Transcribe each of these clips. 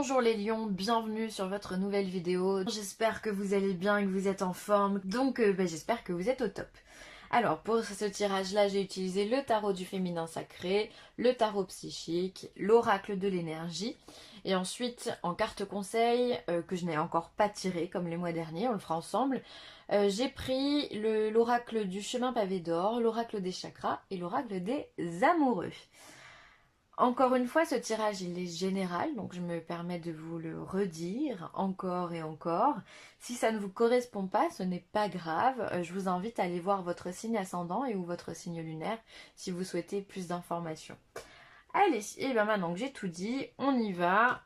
Bonjour les lions, bienvenue sur votre nouvelle vidéo. J'espère que vous allez bien et que vous êtes en forme, donc j'espère que vous êtes au top. Alors pour ce tirage là, j'ai utilisé le tarot du féminin sacré, le tarot psychique, l'oracle de l'énergie, et ensuite en carte conseil, que je n'ai encore pas tiré comme les mois derniers, on le fera ensemble, j'ai pris l'oracle du chemin pavé d'or, l'oracle des chakras et l'oracle des amoureux. Encore une fois, ce tirage il est général, donc je me permets de vous le redire encore et encore. Si ça ne vous correspond pas, ce n'est pas grave. Je vous invite à aller voir votre signe ascendant et ou votre signe lunaire si vous souhaitez plus d'informations. Allez, et bien maintenant que j'ai tout dit, on y va.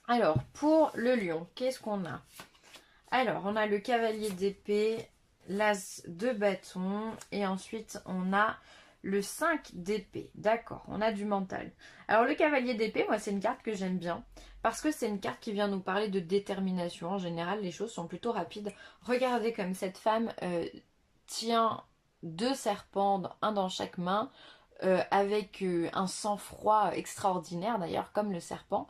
Alors, pour le lion, qu'est-ce qu'on a? Alors, on a le cavalier d'épée, l'as de bâton et ensuite on a le 5 d'épée. D'accord, on a du mental. Alors le cavalier d'épée, moi c'est une carte que j'aime bien parce que c'est une carte qui vient nous parler de détermination. En général, les choses sont plutôt rapides. Regardez comme cette femme tient deux serpents, un dans chaque main, avec un sang-froid extraordinaire d'ailleurs, comme le serpent.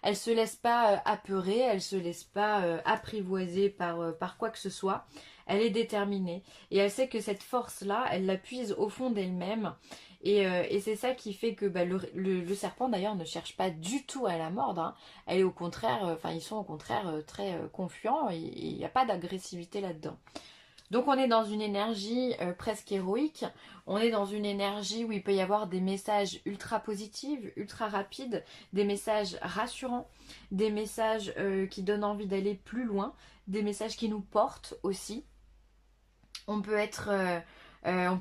Elle se laisse pas apeurer, elle se laisse pas apprivoiser par quoi que ce soit. Elle est déterminée et elle sait que cette force-là, elle la puise au fond d'elle-même. Et c'est ça qui fait que le serpent d'ailleurs ne cherche pas du tout à la mordre, hein. Elle est au contraire, ils sont au contraire très confiants et il n'y a pas d'agressivité là-dedans. Donc on est dans une énergie presque héroïque, on est dans une énergie où il peut y avoir des messages ultra positifs, ultra rapides, des messages rassurants, des messages qui donnent envie d'aller plus loin, des messages qui nous portent aussi. On peut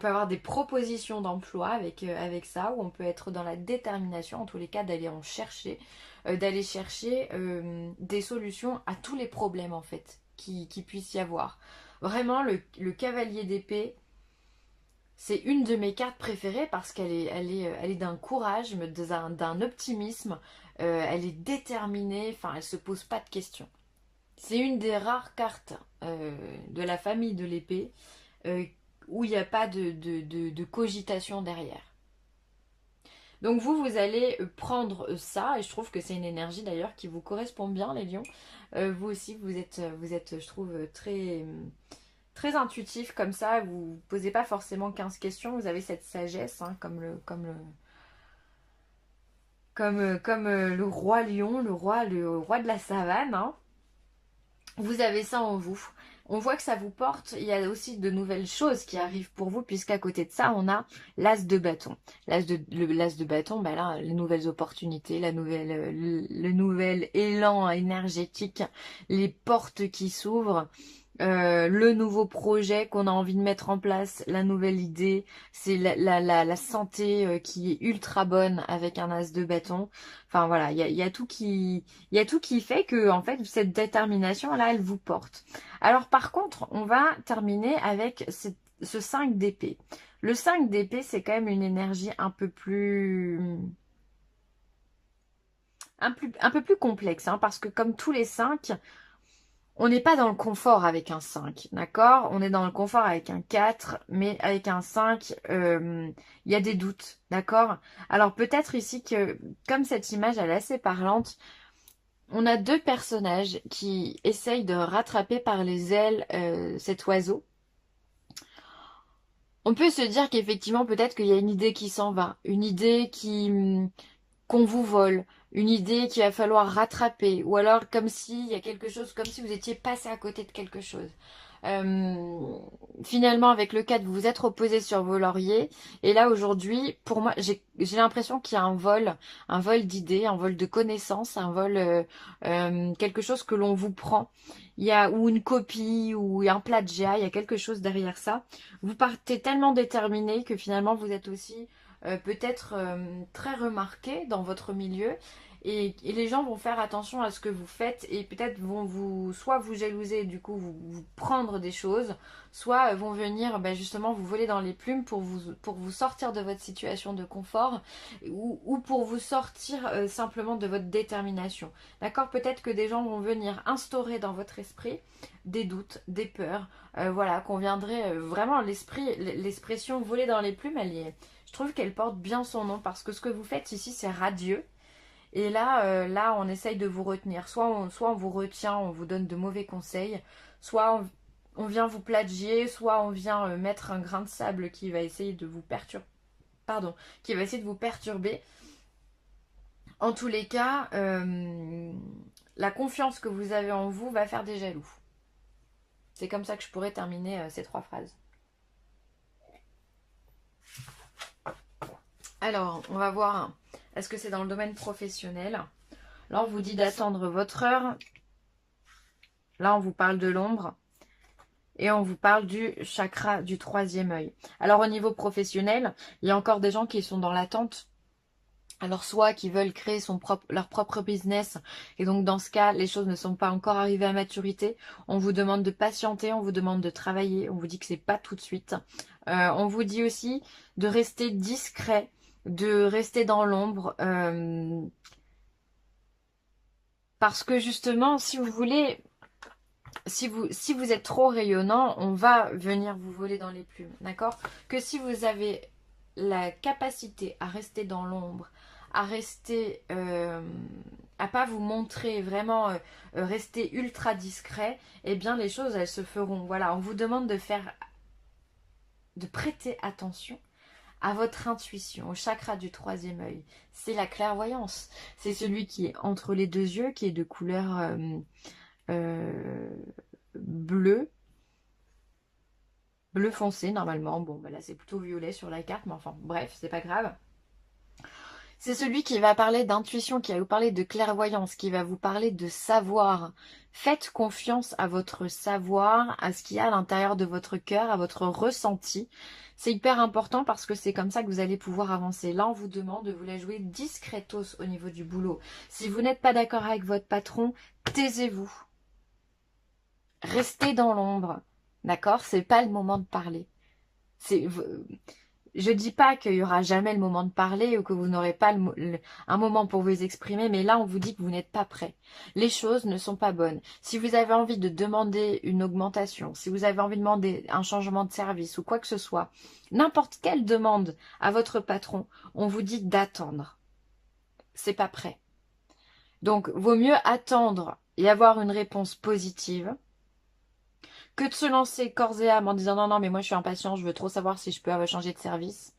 avoir des propositions d'emploi avec ça, ou on peut être dans la détermination, en tous les cas, d'aller en chercher, d'aller chercher des solutions à tous les problèmes en fait qui puisse y avoir. Vraiment, le cavalier d'épée, c'est une de mes cartes préférées parce qu'elle est d'un courage, d'un optimisme, elle est déterminée, enfin elle se pose pas de questions. C'est une des rares cartes de la famille de l'épée où il n'y a pas de cogitation derrière. Donc vous allez prendre ça, et je trouve que c'est une énergie d'ailleurs qui vous correspond bien les lions. Vous aussi, vous êtes, je trouve, très intuitif comme ça, vous ne posez pas forcément 15 questions, vous avez cette sagesse, hein, comme le roi lion, le roi de la savane, hein. Vous avez ça en vous. On voit que ça vous porte. Il y a aussi de nouvelles choses qui arrivent pour vous, puisqu'à côté de ça, on a l'as de bâton. L'as de bâton, là, les nouvelles opportunités, le nouvel élan énergétique, les portes qui s'ouvrent. Le nouveau projet qu'on a envie de mettre en place, la nouvelle idée, c'est la santé qui est ultra bonne avec un as de bâton. Enfin voilà, il y a tout qui fait que en fait cette détermination là, elle vous porte. Alors par contre, on va terminer avec ce 5 d'épée. Le 5 d'épée, c'est quand même une énergie un peu plus complexe, hein, parce que comme tous les 5, on n'est pas dans le confort avec un 5, d'accord? On est dans le confort avec un 4, mais avec un 5, il y a des doutes, d'accord? Alors peut-être ici que, comme cette image elle est assez parlante, on a deux personnages qui essayent de rattraper par les ailes cet oiseau. On peut se dire qu'effectivement peut-être qu'il y a une idée qui s'en va, une idée qu'on vous vole, une idée qu'il va falloir rattraper, ou alors comme s'il y a quelque chose, comme si vous étiez passé à côté de quelque chose. Finalement, avec le 4, vous vous êtes reposé sur vos lauriers, et là aujourd'hui, pour moi, j'ai l'impression qu'il y a un vol d'idées, un vol de connaissances, un vol, quelque chose que l'on vous prend. Il y a ou une copie, ou un plagiat, il y a quelque chose derrière ça. Vous partez tellement déterminé que finalement vous êtes aussi peut-être très remarqué dans votre milieu, et les gens vont faire attention à ce que vous faites et peut-être vont soit vous jalouser et du coup vous prendre des choses, soit vont venir justement vous voler dans les plumes pour vous sortir de votre situation de confort, ou pour vous sortir simplement de votre détermination. D'accord? Peut-être que des gens vont venir instaurer dans votre esprit des doutes, des peurs, voilà, qu'on viendrait vraiment l'expression voler dans les plumes, je trouve qu'elle porte bien son nom parce que ce que vous faites ici c'est radieux Et là, là, on essaye de vous retenir. Soit on vous retient, on vous donne de mauvais conseils, soit on vient vous plagier, soit on vient mettre un grain de sable qui va essayer de vous perturber. Pardon, qui va essayer de vous perturber. En tous les cas, la confiance que vous avez en vous va faire des jaloux. C'est comme ça que je pourrais terminer ces 3 phrases. Alors, on va voir, est-ce que c'est dans le domaine professionnel? Là, on vous dit d'attendre votre heure. Là, on vous parle de l'ombre. Et on vous parle du chakra du 3e œil. Alors, au niveau professionnel, il y a encore des gens qui sont dans l'attente. Alors, soit qui veulent créer leur propre business. Et donc, dans ce cas, les choses ne sont pas encore arrivées à maturité. On vous demande de patienter, on vous demande de travailler. On vous dit que c'est pas tout de suite. On vous dit aussi de rester discret, de rester dans l'ombre. Parce que justement, si vous voulez, si vous êtes trop rayonnant, on va venir vous voler dans les plumes, d'accord? Que si vous avez la capacité à rester dans l'ombre, à rester, à pas vous montrer vraiment, rester ultra discret, eh bien les choses elles se feront. Voilà, on vous demande de prêter attention à votre intuition, au chakra du 3e œil. C'est la clairvoyance. C'est celui qui est entre les 2 yeux, qui est de couleur bleu foncé normalement. Bon, bah là c'est plutôt violet sur la carte, mais enfin bref, c'est pas grave. C'est celui qui va parler d'intuition, qui va vous parler de clairvoyance, qui va vous parler de savoir. Faites confiance à votre savoir, à ce qu'il y a à l'intérieur de votre cœur, à votre ressenti. C'est hyper important parce que c'est comme ça que vous allez pouvoir avancer. Là, on vous demande de vous la jouer discretos au niveau du boulot. Si vous n'êtes pas d'accord avec votre patron, taisez-vous. Restez dans l'ombre. D'accord? C'est pas le moment de parler. Je dis pas qu'il y aura jamais le moment de parler ou que vous n'aurez pas un moment pour vous exprimer, mais là on vous dit que vous n'êtes pas prêt. Les choses ne sont pas bonnes. Si vous avez envie de demander une augmentation, si vous avez envie de demander un changement de service ou quoi que ce soit, n'importe quelle demande à votre patron, on vous dit d'attendre. C'est pas prêt. Donc vaut mieux attendre et avoir une réponse positive que de se lancer corps et âme en disant non, non, mais moi je suis impatient, je veux trop savoir si je peux changer de service.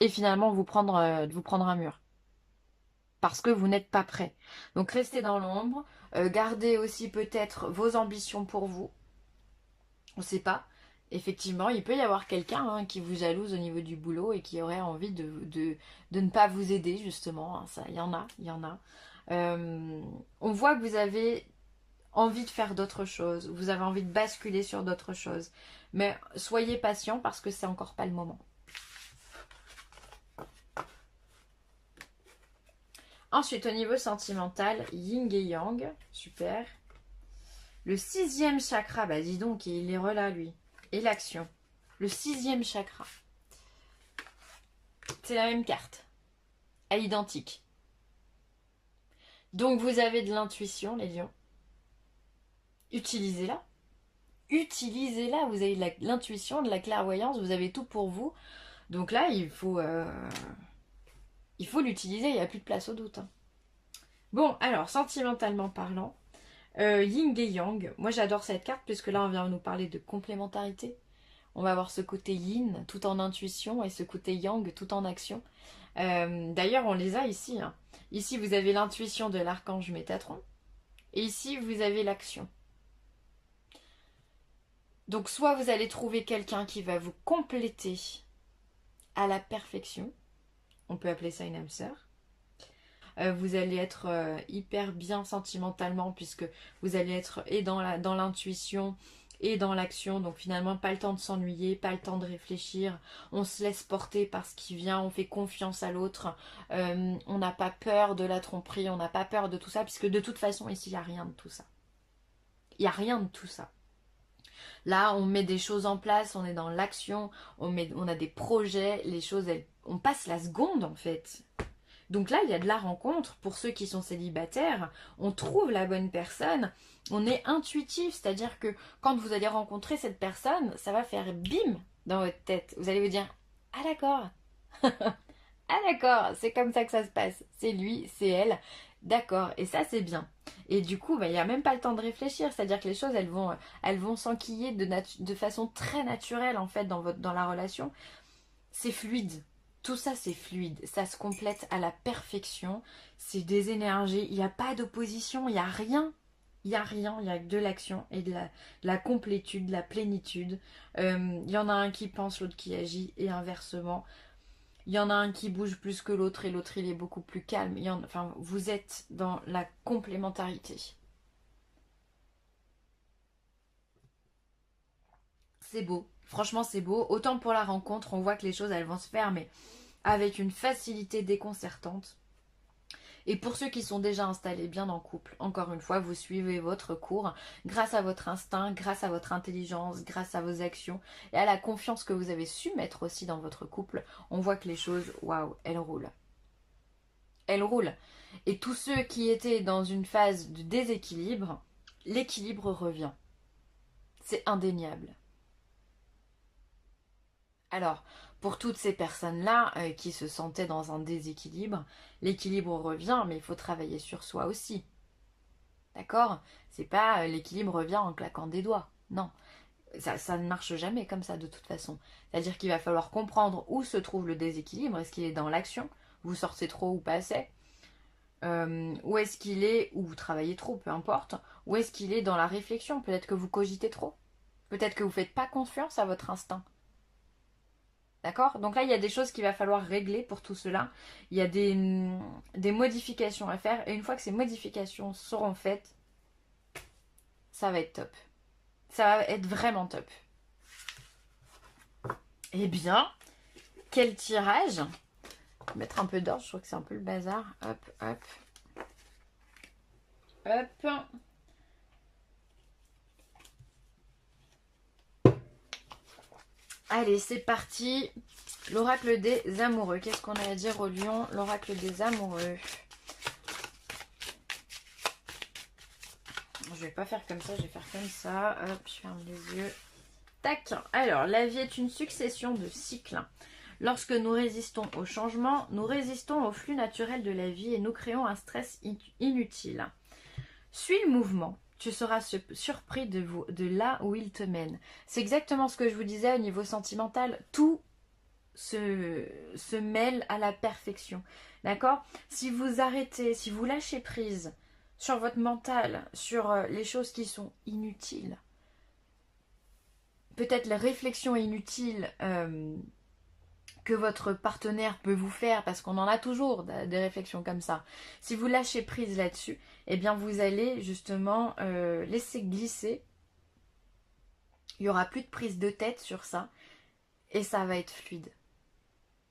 Et finalement vous prendre un mur. Parce que vous n'êtes pas prêt. Donc restez dans l'ombre. Gardez aussi peut-être vos ambitions pour vous. On ne sait pas. Effectivement, il peut y avoir quelqu'un qui vous jalouse au niveau du boulot et qui aurait envie de ne pas vous aider, justement. Ça, il y en a, il y en a. On voit que vous avez envie de faire d'autres choses, vous avez envie de basculer sur d'autres choses. Mais soyez patient parce que c'est encore pas le moment. Ensuite, au niveau sentimental, yin et yang, super. Le 6e chakra, bah dis donc, il est relâ lui. Et l'action. Le 6e chakra. C'est la même carte. À identique. Donc vous avez de l'intuition, les lions. Utilisez-la. Utilisez-la. Vous avez de l'intuition, de la clairvoyance, vous avez tout pour vous. Donc là, il faut l'utiliser, il n'y a plus de place au doute. Bon, alors, sentimentalement parlant, yin et yang, moi j'adore cette carte puisque là on vient nous parler de complémentarité. On va avoir ce côté yin tout en intuition et ce côté yang tout en action. D'ailleurs, on les a ici. Ici, vous avez l'intuition de l'archange Métatron. Et ici, vous avez l'action. Donc, soit vous allez trouver quelqu'un qui va vous compléter à la perfection. On peut appeler ça une âme sœur. Vous allez être hyper bien sentimentalement puisque vous allez être et dans l'intuition et dans l'action. Donc finalement, pas le temps de s'ennuyer, pas le temps de réfléchir. On se laisse porter par ce qui vient, on fait confiance à l'autre. On n'a pas peur de la tromperie, on n'a pas peur de tout ça puisque de toute façon, ici, il n'y a rien de tout ça. Il n'y a rien de tout ça. Là, on met des choses en place, on est dans l'action, on a des projets, les choses, on passe la seconde en fait. Donc là, il y a de la rencontre. Pour ceux qui sont célibataires, on trouve la bonne personne. On est intuitif, c'est-à-dire que quand vous allez rencontrer cette personne, ça va faire bim dans votre tête. Vous allez vous dire « Ah d'accord, Ah d'accord, c'est comme ça que ça se passe. C'est lui, c'est elle. D'accord, et ça c'est bien. Et du coup, bah, il n'y a même pas le temps de réfléchir. C'est-à-dire que les choses, elles vont s'enquiller de façon très naturelle en fait dans la relation. C'est fluide. Tout ça, c'est fluide. Ça se complète à la perfection. C'est des énergies. Il n'y a pas d'opposition. Il n'y a rien. Il n'y a rien. Il n'y a que de l'action et de la complétude, de la plénitude. Il y en a un qui pense, l'autre qui agit et inversement. Il y en a un qui bouge plus que l'autre et l'autre il est beaucoup plus calme. Enfin, vous êtes dans la complémentarité. C'est beau. Franchement, c'est beau. Autant pour la rencontre, on voit que les choses elles vont se faire, mais avec une facilité déconcertante. Et pour ceux qui sont déjà installés bien en couple, encore une fois, vous suivez votre cours grâce à votre instinct, grâce à votre intelligence, grâce à vos actions et à la confiance que vous avez su mettre aussi dans votre couple. On voit que les choses, waouh, elles roulent. Elles roulent. Et tous ceux qui étaient dans une phase de déséquilibre, l'équilibre revient. C'est indéniable. Alors, pour toutes ces personnes-là qui se sentaient dans un déséquilibre, l'équilibre revient, mais il faut travailler sur soi aussi. D'accord? C'est pas l'équilibre revient en claquant des doigts. Non. Ça ne marche jamais comme ça de toute façon. C'est-à-dire qu'il va falloir comprendre où se trouve le déséquilibre. Est-ce qu'il est dans l'action? Vous sortez trop ou pas assez? Où est-ce qu'il est, ou vous travaillez trop, peu importe. Où est-ce qu'il est dans la réflexion? Peut-être que vous cogitez trop. Peut-être que vous ne faites pas confiance à votre instinct. D'accord? Donc là, il y a des choses qu'il va falloir régler pour tout cela. Il y a des modifications à faire. Et une fois que ces modifications seront faites, ça va être top. Ça va être vraiment top. Eh bien, quel tirage! Je vais mettre un peu d'ordre, je trouve que c'est un peu le bazar. Hop, hop. Hop. Allez, c'est parti. L'oracle des amoureux. Qu'est-ce qu'on a à dire au lion? L'oracle des amoureux. Je vais pas faire comme ça, je vais faire comme ça. Hop, je ferme les yeux. Tac. Alors, la vie est une succession de cycles. Lorsque nous résistons au changement, nous résistons au flux naturel de la vie et nous créons un stress inutile. Suis le mouvement. Tu seras surpris de là où il te mène. C'est exactement ce que je vous disais au niveau sentimental. Tout se mêle à la perfection. D'accord? Si vous arrêtez, si vous lâchez prise sur votre mental, sur les choses qui sont inutiles, peut-être les réflexions inutiles que votre partenaire peut vous faire, parce qu'on en a toujours des réflexions comme ça. Si vous lâchez prise là-dessus, eh bien vous allez justement laisser glisser. Il n'y aura plus de prise de tête sur ça et ça va être fluide.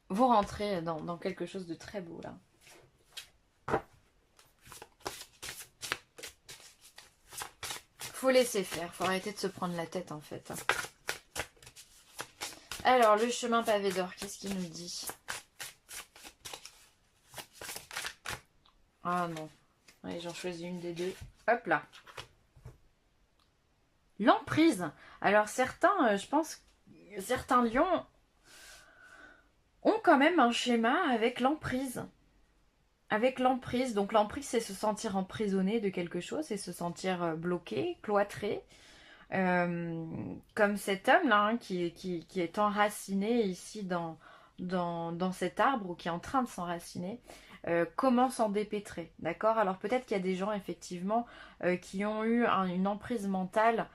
Vous rentrez dans quelque chose de très beau là. Faut laisser faire, faut arrêter de se prendre la tête en fait. Alors, le chemin pavé d'or, qu'est-ce qu'il nous dit? Ah non. Allez, j'en choisis une des deux. Hop là. L'emprise. Alors, certains, je pense, certains lions ont quand même un schéma avec l'emprise. Avec l'emprise. Donc, l'emprise, c'est se sentir emprisonné de quelque chose, c'est se sentir bloqué, cloîtré. Comme cet homme là qui est enraciné ici dans cet arbre ou qui est en train de s'enraciner, comment s'en dépêtrer, d'accord? Alors peut-être qu'il y a des gens effectivement qui ont eu une emprise mentale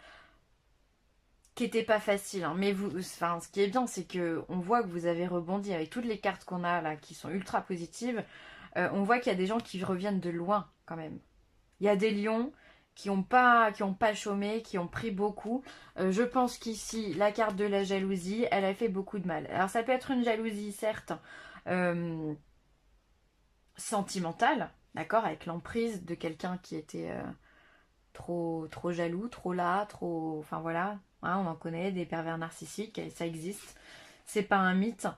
qui n'était pas facile, hein. Mais vous, enfin, ce qui est bien, c'est que on voit que vous avez rebondi avec toutes les cartes qu'on a là qui sont ultra positives. On voit qu'il y a des gens qui reviennent de loin quand même. Il y a des lions qui n'ont pas chômé, qui ont pris beaucoup. Je pense qu'ici, la carte de la jalousie, elle a fait beaucoup de mal. Alors ça peut être une jalousie, certes, sentimentale, d'accord, avec l'emprise de quelqu'un qui était trop jaloux, trop là, trop... Enfin voilà, hein, on en connaît, des pervers narcissiques, ça existe. C'est pas un mythe.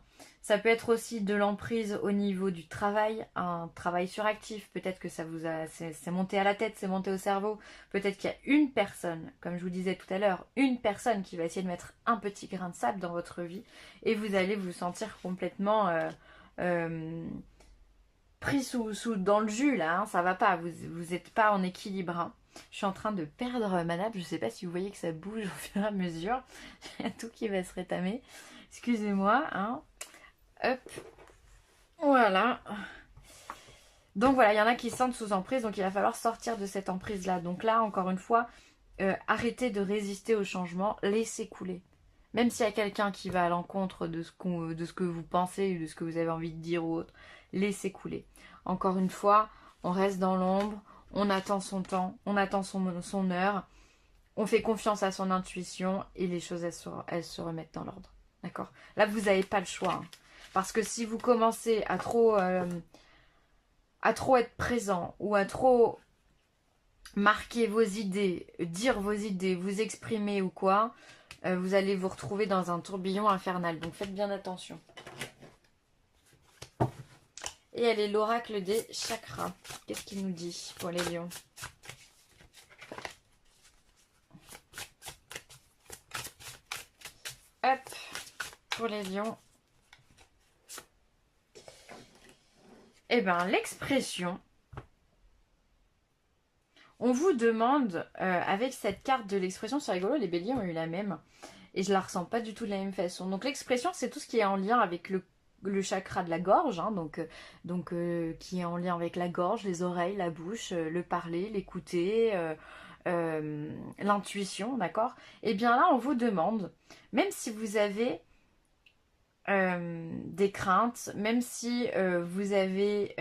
Ça peut être aussi de l'emprise au niveau du travail, un travail suractif. Peut-être que ça vous a, c'est monté à la tête, c'est monté au cerveau. Peut-être qu'il y a une personne, comme je vous disais tout à l'heure, une personne qui va essayer de mettre un petit grain de sable dans votre vie et vous allez vous sentir complètement pris dans le jus là, hein, ça va pas, vous n'êtes pas en équilibre. Hein. Je suis en train de perdre ma nappe, je sais pas si vous voyez que ça bouge au fur et à mesure. Il y a tout qui va se rétamer. Excusez-moi. Hein. Hop. Voilà. Donc voilà, il y en a qui se sentent sous emprise, donc il va falloir sortir de cette emprise là. Donc là, encore une fois, arrêtez de résister au changement, laissez couler. Même s'il y a quelqu'un qui va à l'encontre de ce que vous pensez ou de ce que vous avez envie de dire ou autre, laissez couler. Encore une fois, on reste dans l'ombre, on attend son temps, on attend son heure, on fait confiance à son intuition et les choses, elles se remettent dans l'ordre. D'accord? Là, vous n'avez pas le choix. Hein. Parce que si vous commencez à trop être présent ou à trop marquer vos idées, dire vos idées, vous exprimer ou quoi, vous allez vous retrouver dans un tourbillon infernal. Donc faites bien attention. Et elle est l'oracle des chakras. Qu'est-ce qu'il nous dit pour les lions? Hop, pour les lions. Eh bien, l'expression, on vous demande, avec cette carte de l'expression, c'est rigolo, les béliers ont eu la même, et je la ressens pas du tout de la même façon. Donc l'expression, c'est tout ce qui est en lien avec le chakra de la gorge, hein, qui est en lien avec la gorge, les oreilles, la bouche, le parler, l'écouter, l'intuition, d'accord? Eh bien là, on vous demande, même si vous avez des craintes, même si vous avez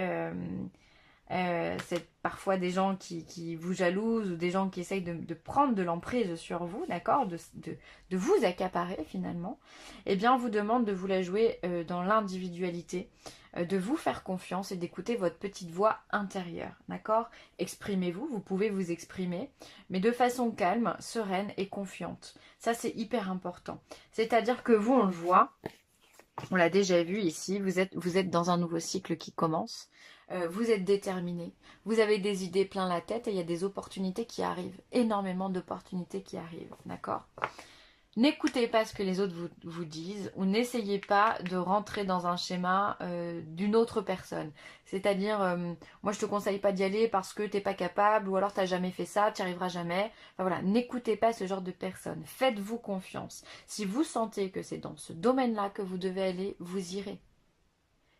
parfois des gens qui vous jalousent ou des gens qui essayent de prendre de l'emprise sur vous, d'accord, de vous accaparer finalement, eh bien on vous demande de vous la jouer dans l'individualité, de vous faire confiance et d'écouter votre petite voix intérieure, d'accord? Exprimez-vous, vous pouvez vous exprimer, mais de façon calme, sereine et confiante. Ça c'est hyper important. C'est-à-dire que vous, on le voit, on l'a déjà vu ici, vous êtes dans un nouveau cycle qui commence, vous êtes déterminé, vous avez des idées plein la tête et il y a des opportunités qui arrivent, énormément d'opportunités qui arrivent, d'accord? N'écoutez pas ce que les autres vous disent ou n'essayez pas de rentrer dans un schéma d'une autre personne. C'est-à-dire, moi je te conseille pas d'y aller parce que t'es pas capable ou alors t'as jamais fait ça, tu n'y arriveras jamais. Enfin voilà, n'écoutez pas ce genre de personnes. Faites-vous confiance. Si vous sentez que c'est dans ce domaine-là que vous devez aller, vous irez.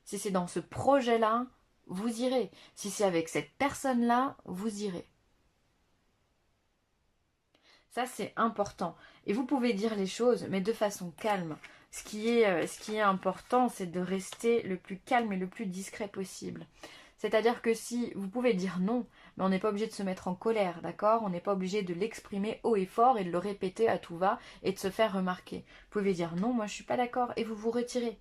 Si c'est dans ce projet-là, vous irez. Si c'est avec cette personne-là, vous irez. Ça, c'est important. Et vous pouvez dire les choses, mais de façon calme. Ce qui est important, c'est de rester le plus calme et le plus discret possible. C'est-à-dire que si vous pouvez dire non, mais on n'est pas obligé de se mettre en colère, d'accord? On n'est pas obligé de l'exprimer haut et fort et de le répéter à tout va et de se faire remarquer. Vous pouvez dire non, moi je suis pas d'accord et vous vous retirez.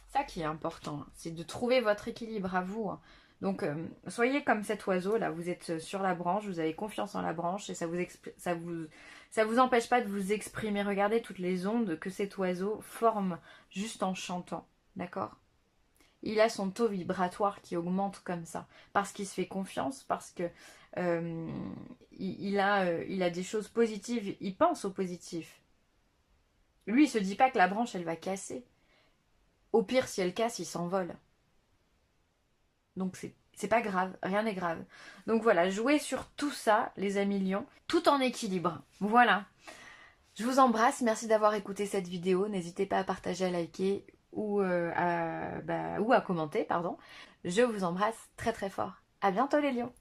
Ça qui est important, c'est de trouver votre équilibre à vous. Donc, soyez comme cet oiseau, là, vous êtes sur la branche, vous avez confiance en la branche et ça vous empêche pas de vous exprimer. Regardez toutes les ondes que cet oiseau forme juste en chantant, d'accord? Il a son taux vibratoire qui augmente comme ça, parce qu'il se fait confiance, parce que il a des choses positives, il pense au positif. Lui, il se dit pas que la branche, elle va casser. Au pire, si elle casse, il s'envole. Donc c'est pas grave, rien n'est grave. Donc voilà, jouez sur tout ça, les amis lions, tout en équilibre. Voilà. Je vous embrasse, merci d'avoir écouté cette vidéo. N'hésitez pas à partager, à liker ou à commenter, pardon. Je vous embrasse très très fort. À bientôt les lions.